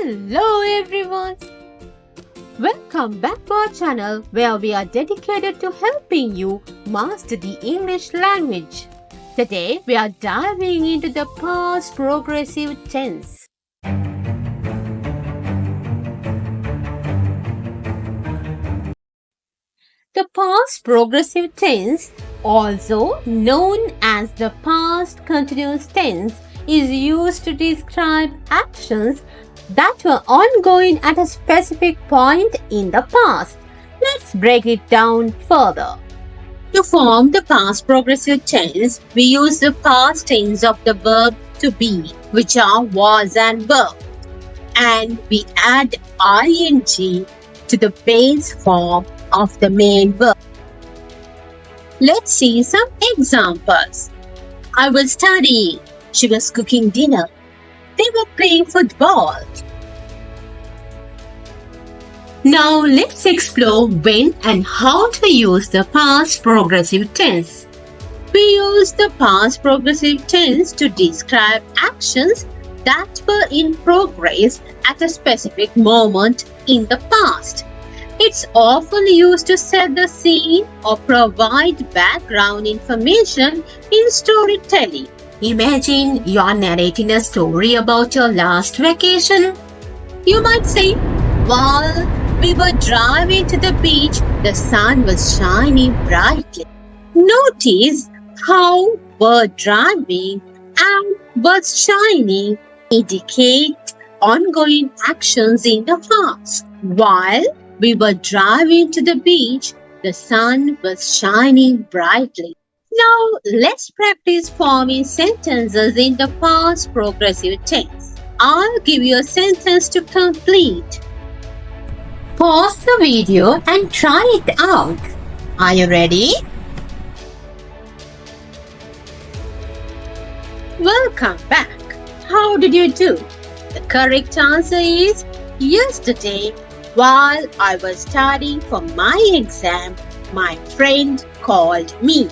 Hello everyone! Welcome back to our channel where we are dedicated to helping you master the English language. Today we are diving into the past progressive tense. The past progressive tense, also known as the past continuous tense, is used to describe actions that were ongoing at a specific point in the past. Let's break it down further. To form the past progressive tense, we use the past tense of the verb to be, which are was and were, and we add ing to the base form of the main verb. Let's see some examples. I was studying. She was cooking dinner. They were playing football. Now let's explore when and how to use the past progressive tense. We use the past progressive tense to describe actions that were in progress at a specific moment in the past. It's often used to set the scene or provide background information in storytelling. Imagine you're narrating a story about your last vacation. You might say, while we were driving to the beach, the sun was shining brightly. Notice how were driving and was shining indicate ongoing actions in the past. While we were driving to the beach, the sun was shining brightly. Now, let's practice forming sentences in the past progressive tense. I'll give you a sentence to complete. Pause the video and try it out. Are you ready? Welcome back. How did you do? The correct answer is yesterday, while I was studying for my exam, my friend called me.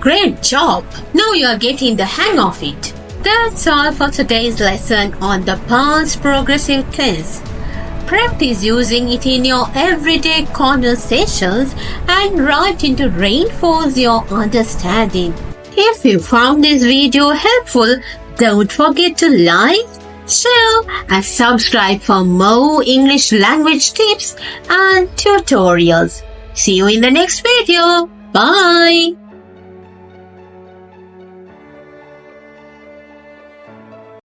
Great job! Now you are getting the hang of it. That's all for today's lesson on the past progressive tense. Practice using it in your everyday conversations and writing to reinforce your understanding. If you found this video helpful, don't forget to like, share and subscribe for more English language tips and tutorials. See you in the next video. Bye!